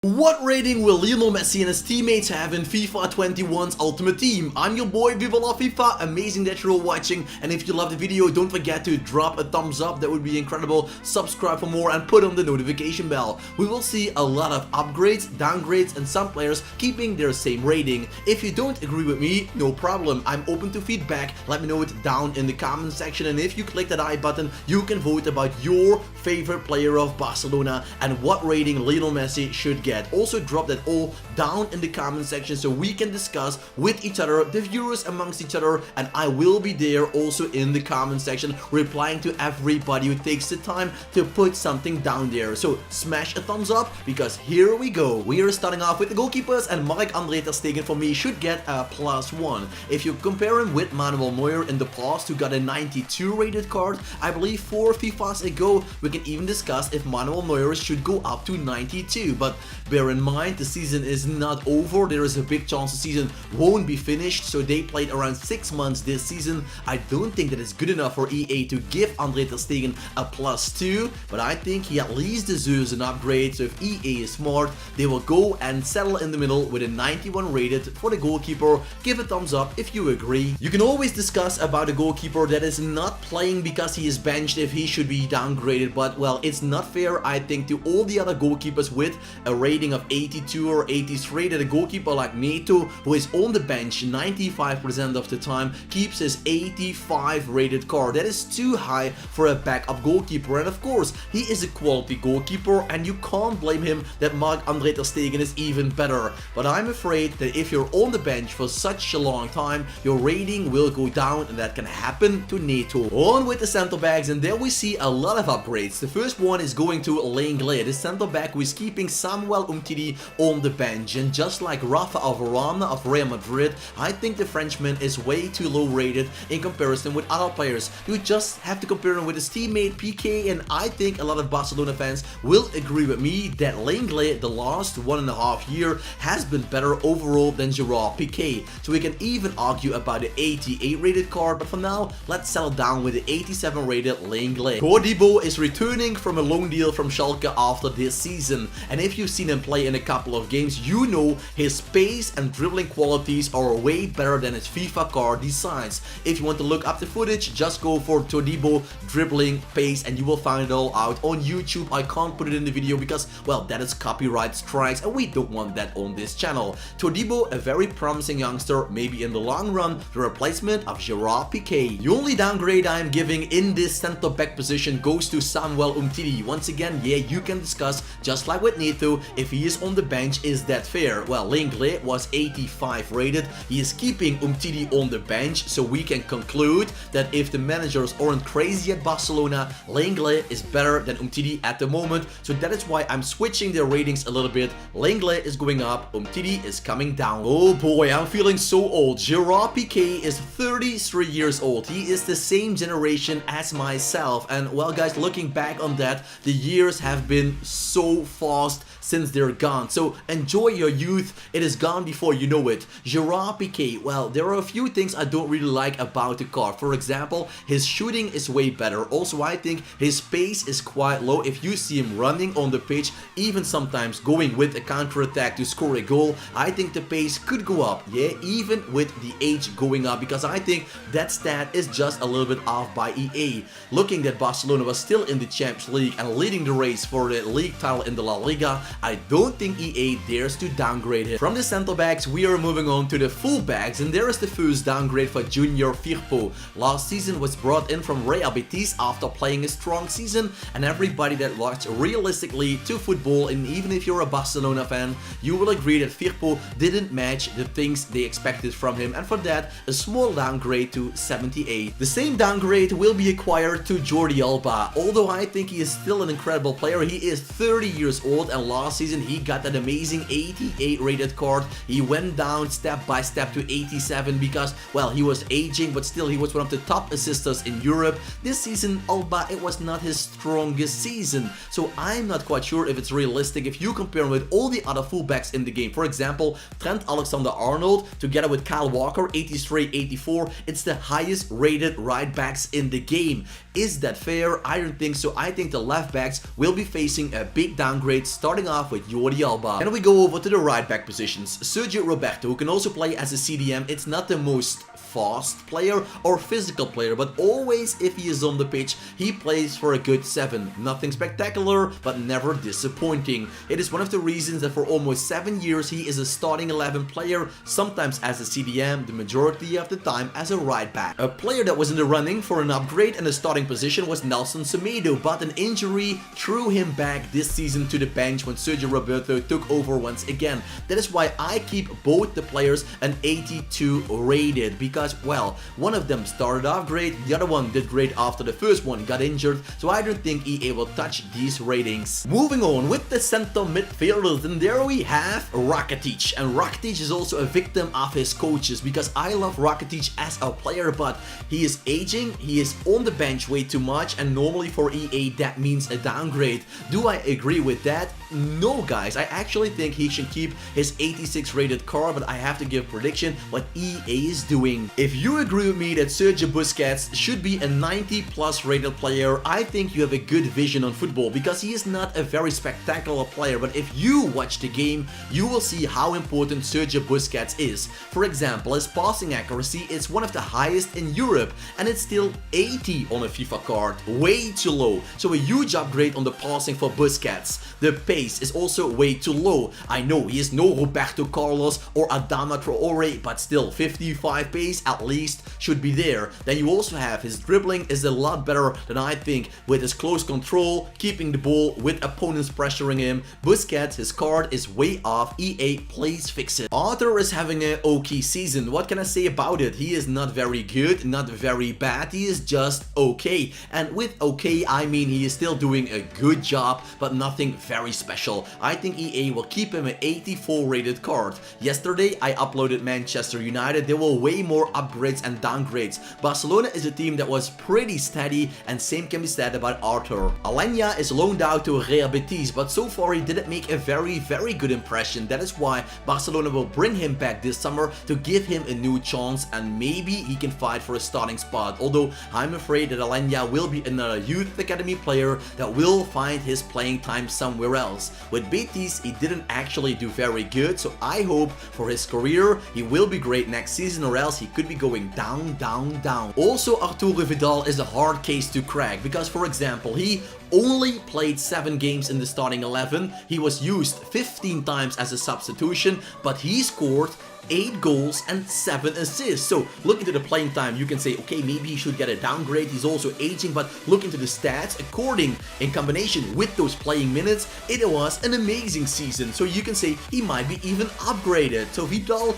What rating will Lionel Messi and his teammates have in FIFA 21's Ultimate Team? I'm your boy Viva La FIFA, amazing that you're all watching, and if you love the video don't forget to drop a thumbs up, that would be incredible, subscribe for more and put on the notification bell. We will see a lot of upgrades, downgrades and some players keeping their same rating. If you don't agree with me, no problem, I'm open to feedback, let me know it down in the comment section, and if you click that I button you can vote about your favorite player of Barcelona and what rating Lionel Messi should get. Also drop that all down in the comment section so we can discuss with each other, the viewers amongst each other, and I will be there also in the comment section replying to everybody who takes the time to put something down there. So smash a thumbs up because here we go. We are starting off with the goalkeepers, and Marc-Andre ter Stegen for me should get a +1. If you compare him with Manuel Neuer in the past who got a 92 rated card, I believe 4 FIFAs ago, we can even discuss if Manuel Neuer should go up to 92, but bear in mind the season is not over. There is a big chance the season won't be finished, so they played around 6 months this season. I don't think that it's good enough for EA to give Andre ter Stegen a +2, but I think he at least deserves an upgrade. So if EA is smart, they will go and settle in the middle with a 91 rated for the goalkeeper. Give a thumbs up if you agree. You can always discuss about a goalkeeper that is not playing because he is benched if he should be downgraded, but well, it's not fair I think to all the other goalkeepers with a rating of 82 or 83 that a goalkeeper like Neto, who is on the bench 95% of the time, keeps his 85 rated card. That is too high for a backup goalkeeper, and of course he is a quality goalkeeper and you can't blame him that Marc-Andre ter Stegen is even better, but I'm afraid that if you're on the bench for such a long time your rating will go down, and that can happen to Neto. On with the center backs, and there we see a lot of upgrades. The first one is going to Lenglet, the center back who is keeping Samuel Umtiti on the bench, and just like Rafael Varane of Real Madrid, I think the Frenchman is way too low rated in comparison with other players. You just have to compare him with his teammate Piqué, and I think a lot of Barcelona fans will agree with me that Lenglet the last 1.5 years has been better overall than Gerard Piqué. So we can even argue about the 88 rated card, but for now let's settle down with the 87 rated Lenglet. Todibo is returning from a loan deal from Schalke after this season, and if you've seen him play in a couple of games, you know his pace and dribbling qualities are way better than his FIFA card designs. If you want to look up the footage, just go for Todibo dribbling pace and you will find it all out on YouTube. I can't put it in the video because, well, that is copyright strikes and we don't want that on this channel. Todibo, a very promising youngster, maybe in the long run the replacement of Gerard Piqué. The only downgrade I am giving in this center back position goes to Samuel Umtiti. Once again, yeah, you can discuss, just like with Neto, if he is on the bench, is that fair? Well, Lenglet was 85 rated, he is keeping Umtiti on the bench, so we can conclude that if the managers aren't crazy at Barcelona, Lenglet is better than Umtiti at the moment, so that is why I'm switching their ratings a little bit. Lenglet is going up, Umtiti is coming down. Oh boy, I'm feeling so old. Gerard Piqué is 33 years old, he is the same generation as myself, and well guys, looking back on that, the years have been so fast since they're gone, so enjoy your youth, it is gone before you know it. Gerard Piqué, well, there are a few things I don't really like about the card. For example, his shooting is way better. Also, I think his pace is quite low. If you see him running on the pitch, even sometimes going with a counter-attack to score a goal, I think the pace could go up, yeah, even with the age going up, because I think that stat is just a little bit off by EA. Looking that Barcelona was still in the Champions League and leading the race for the league title in the La Liga, I don't think EA dares to downgrade him. From the center backs, we are moving on to the full backs, and there is the first downgrade for Junior Firpo. Last season was brought in from Real Betis after playing a strong season, and everybody that watched realistically to football, and even if you're a Barcelona fan, you will agree that Firpo didn't match the things they expected from him, and for that, a small downgrade to 78. The same downgrade will be acquired to Jordi Alba. Although I think he is still an incredible player, he is 30 years old, and last season he got that amazing 88 rated card. He went down step by step to 87 because, well, he was aging, but still he was one of the top assisters in Europe. This season, Alba, it was not his strongest season, so I'm not quite sure if it's realistic if you compare him with all the other fullbacks in the game. For example, Trent Alexander-Arnold together with Kyle Walker, 83, 84, it's the highest rated right backs in the game. Is that fair? I don't think so. I think the left backs will be facing a big downgrade starting off with Jordi Alba. And we go over to the right back positions. Sergio Roberto, who can also play as a CDM. It's not the most fast player or physical player, but always if he is on the pitch, he plays for a good 7. Nothing spectacular, but never disappointing. It is one of the reasons that for almost 7 years he is a starting 11 player, sometimes as a CDM, the majority of the time as a right back. A player that was in the running for an upgrade in the starting position was Nelson Semedo, but an injury threw him back this season to the bench when Sergio Roberto took over once again. That is why I keep both the players an 82 rated, because well, one of them started off great, the other one did great after the first one got injured, so I don't think EA will touch these ratings. Moving on with the center midfielders, and there we have Rakitic. And Rakitic is also a victim of his coaches, because I love Rakitic as a player, but he is aging, he is on the bench way too much, and normally for EA that means a downgrade. Do I agree with that? No guys, I actually think he should keep his 86 rated card, but I have to give prediction what EA is doing. If you agree with me that Sergio Busquets should be a 90 plus rated player, I think you have a good vision on football, because he is not a very spectacular player, but if you watch the game, you will see how important Sergio Busquets is. For example, his passing accuracy is one of the highest in Europe, and it's still 80 on a FIFA card, way too low. So a huge upgrade on the passing for Busquets. The pace is also way too low. I know he is no Roberto Carlos or Adama Traore, but still 55 pace at least should be there. Then you also have his dribbling is a lot better than I think, with his close control, keeping the ball with opponents pressuring him. Busquets, his card is way off. EA, please fix it. Arthur is having an okay season. What can I say about it? He is not very good, not very bad. He is just okay. And with okay, I mean he is still doing a good job, but nothing very special. I think EA will keep him an 84 rated card. Yesterday, I uploaded Manchester United. There were way more upgrades and downgrades. Barcelona is a team that was pretty steady, and same can be said about Arthur. Alenya is loaned out to Real Betis, but so far he didn't make a very good impression. That is why Barcelona will bring him back this summer to give him a new chance, and maybe he can fight for a starting spot. Although I'm afraid that Alenya will be another youth academy player that will find his playing time somewhere else. With Betis, he didn't actually do very good, so I hope for his career he will be great next season, or else he could be going down. Also, Arturo Vidal is a hard case to crack, because for example, he only played 7 games in the starting 11. He was used 15 times as a substitution, but he scored 8 goals and 7 assists. So look into the playing time, you can say, okay, maybe he should get a downgrade. He's also aging, but look into the stats. According, in combination with those playing minutes, it was an amazing season. So you can say he might be even upgraded. So Vidal,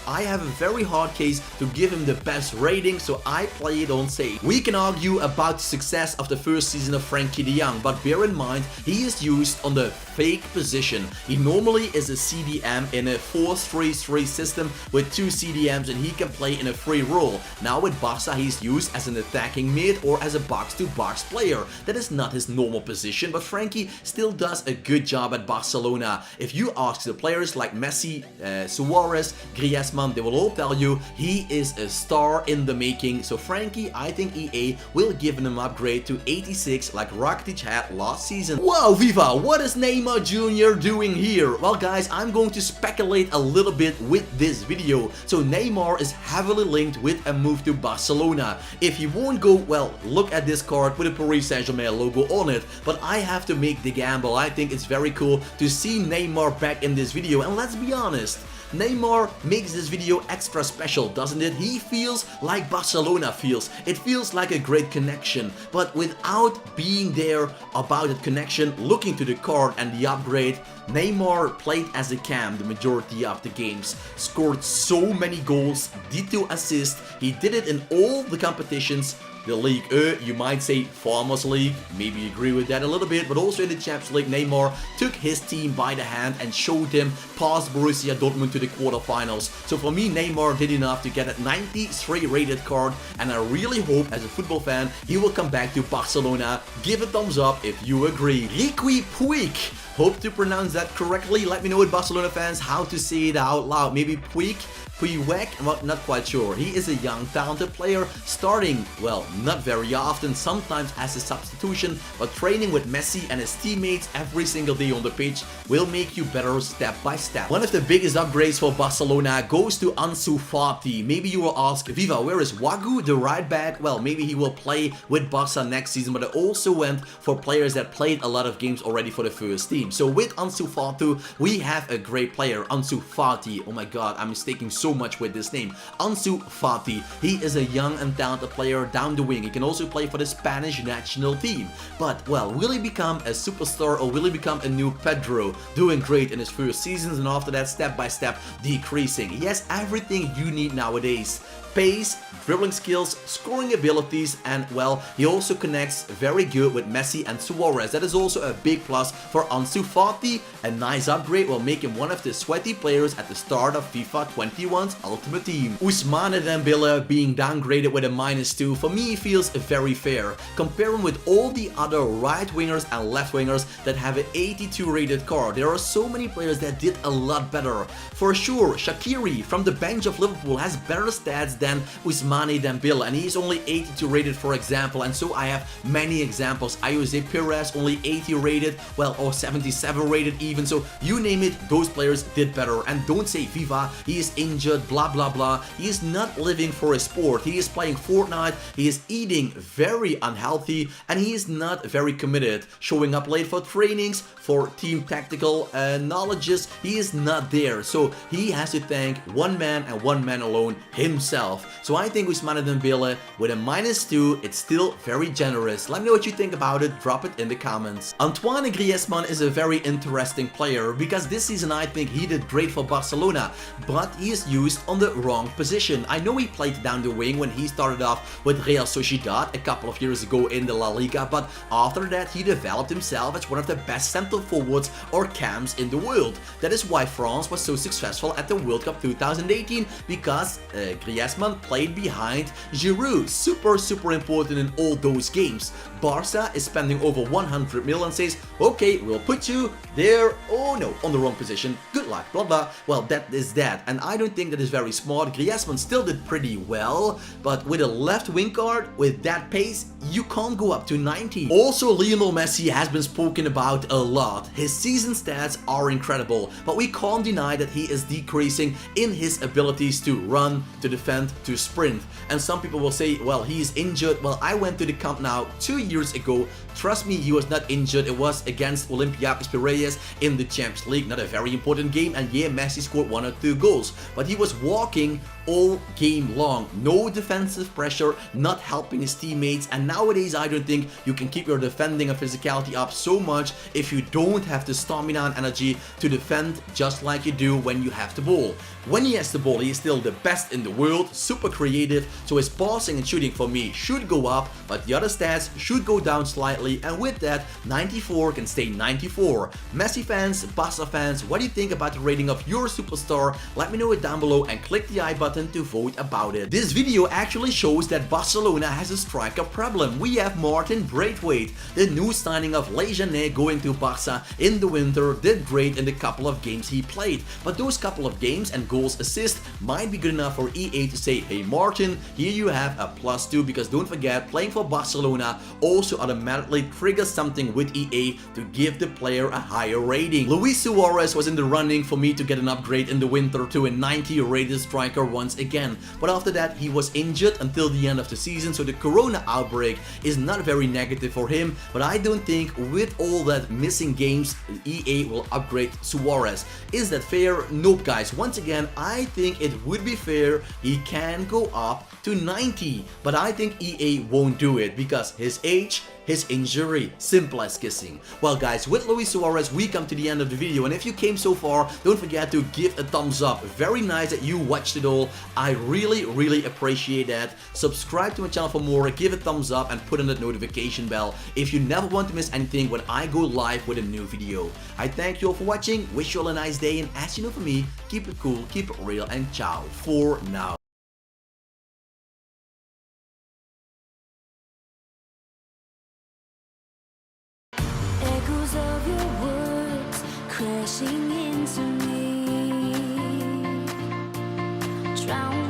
I have a very hard case to give him the best rating, so I play it on safe. We can argue about the success of the first season of Frenkie de Jong, but bear in mind, he is used on the fake position. He normally is a CDM in a 4-3-3 system with 2 CDMs, and he can play in a free role. Now with Barca, he's used as an attacking mid or as a box-to-box player. That is not his normal position, but Frenkie still does a good job at Barcelona. If you ask the players like Messi, Suarez, Griezmann, they will all tell you he is a star in the making. So Frenkie, I think EA will give him an upgrade to 86 like Rakitic had last season. Wow, FIFA, what is Neymar Jr. doing here? Well guys, I'm going to speculate a little bit with this video. So Neymar is heavily linked with a move to Barcelona. If he won't go, well, look at this card with a Paris Saint-Germain logo on it. But I have to make the gamble. I think it's very cool to see Neymar back in this video, and let's be honest, Neymar makes this video extra special, doesn't it? He feels like Barcelona feels. It feels like a great connection, but without being there about that connection, looking to the card and the upgrade, Neymar played as a cam the majority of the games, scored so many goals, did 2 assists, he did it in all the competitions. The League, you might say Farmers League, maybe you agree with that a little bit, but also in the Champions League, Neymar took his team by the hand and showed him past Borussia Dortmund to the quarterfinals. So for me, Neymar did enough to get a 93 rated card, and I really hope as a football fan, he will come back to Barcelona. Give a thumbs up if you agree. Riqui Puig Hope to pronounce that correctly. Let me know with Barcelona fans how to say it out loud. Maybe Puig, well, not quite sure. He is a young, talented player, starting, well, not very often, sometimes as a substitution, but training with Messi and his teammates every single day on the pitch will make you better step by step. One of the biggest upgrades for Barcelona goes to Ansu Fati. Maybe you will ask, Viva, where is Wagu, the right back? Well, maybe he will play with Barca next season, but I also went for players that played a lot of games already for the first team. So with Ansu Fati, we have a great player, Ansu Fati. Oh my god, I'm mistaking so much with this name. Ansu Fati. He is a young and talented player down the wing. He can also play for the Spanish national team. But, well, will he become a superstar or will he become a new Pedro? Doing great in his first seasons and after that step by step decreasing. He has everything you need nowadays. Pace, dribbling skills, scoring abilities, and well, he also connects very good with Messi and Suarez. That is also a big plus for Ansu Fati. A nice upgrade will make him one of the sweaty players at the start of FIFA 21's Ultimate Team. Ousmane Dembele being downgraded with a -2 for me feels very fair. Compare him with all the other right wingers and left wingers that have an 82 rated card. There are so many players that did a lot better. For sure, Shaqiri from the bench of Liverpool has better stats than Ousmane Dembele, and he's only 82 rated, for example, and so I have many examples. Jose Perez only 80 rated, well, or 77 rated even, so you name it, those players did better. And don't say Viva, he is injured, blah blah blah. He is not living for a sport. He is playing Fortnite, he is eating very unhealthy, and he is not very committed. Showing up late for trainings, for team tactical knowledges, he is not there. So he has to thank one man and one man alone, himself. So I think Ousmane Dembele with a -2, it's still very generous. Let me know what you think about it, drop it in the comments. Antoine Griezmann is a very interesting player because this season I think he did great for Barcelona, but he is used on the wrong position. I know he played down the wing when he started off with Real Sociedad a couple of years ago in the La Liga, but after that he developed himself as one of the best center forwards or cams in the world. That is why France was so successful at the World Cup 2018, because Griezmann played behind Giroud. Super important in all those games. Barca is spending over 100 million, says, okay, we'll put you there, oh no, on the wrong position, good luck, blah blah. Well, that is that, and I don't think that is very smart. Griezmann still did pretty well, but with a left wing card, with that pace, you can't go up to 90. Also, Lionel Messi has been spoken about a lot. His season stats are incredible, but we can't deny that he is decreasing in his abilities to run, to defend, to sprint. And some people will say, well, he is injured. Well, I went to the Camp Nou 2 years ago. Trust me, he was not injured. It was against Olympiacos Piraeus in the Champions League. Not a very important game, and yeah, Messi scored 1 or 2 goals, but he was walking all game long. No defensive pressure, not helping his teammates, and nowadays I don't think you can keep your defending and physicality up so much if you don't have the stamina and energy to defend just like you do when you have the ball. When he has the ball, he is still the best in the world, super creative, so his passing and shooting for me should go up, but the other stats should go down slightly, and with that, 94 can stay 94. Messi fans, Barca fans, what do you think about the rating of your superstar? Let me know it down below and click the I button to vote about it. This video actually shows that Barcelona has a striker problem. We have Martin Braithwaite, the new signing of Lejeune, going to Barca in the winter, did great in the couple of games he played, but those couple of games and goals assist might be good enough for EA to say, hey Martin, here you have a +2, because don't forget, playing for Barcelona also automatically triggers something with EA to give the player a higher rating. Luis Suarez was in the running for me to get an upgrade in the winter to a 90 rated striker once again, but after that he was injured until the end of the season, so the corona outbreak is not very negative for him, but I don't think with all that missing games EA will upgrade Suarez. Is that fair? Nope guys, once again I think it would be fair, he can go up to 90, but I think EA won't do it because his age, his injury, simple as kissing. Well guys, with Luis Suarez we come to the end of the video, and if you came so far, don't forget to give a thumbs up. Very nice that you watched it all. I really appreciate that. Subscribe to my channel for more, give a thumbs up, and put on that notification bell if you never want to miss anything when I go live with a new video. I thank you all for watching, wish you all a nice day, and as you know, for me, keep it cool, keep it real, and ciao for now. Echoes of your words crashing into me, drown